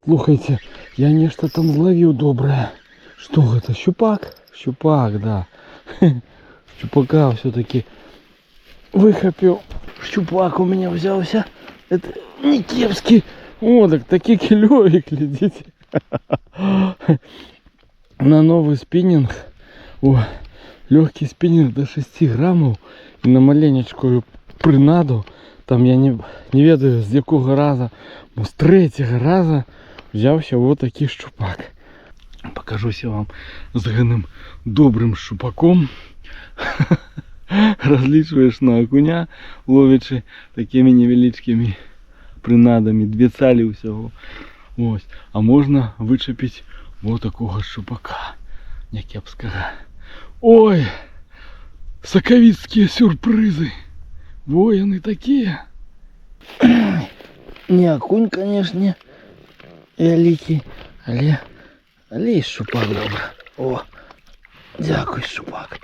Слухайте, я нечто там зловил доброе. Что это? Щупак? Щупак, да. Щупака все-таки выхопил. Щупак у меня взялся. Это не кепский. О, так таки клёвик, глядите. На новый спиннинг. О, легкий спиннинг до 6 граммов. І на маленечкую принаду. Там я не ведаю з якого раза. З третього раза взявся вот такий щупак. Покажуся вам з гиним добрим щупаком. Различуєш на окуня, ловячи такими невеличкими принадами, 2 цалі всього. Ось. А можна вичепити вот такого щупака. Некепского. Ой! Соковицкие сюрпризы. Воины такие. Не окунь, конечно, великий, але і щупак добре. О, дякую, щупак.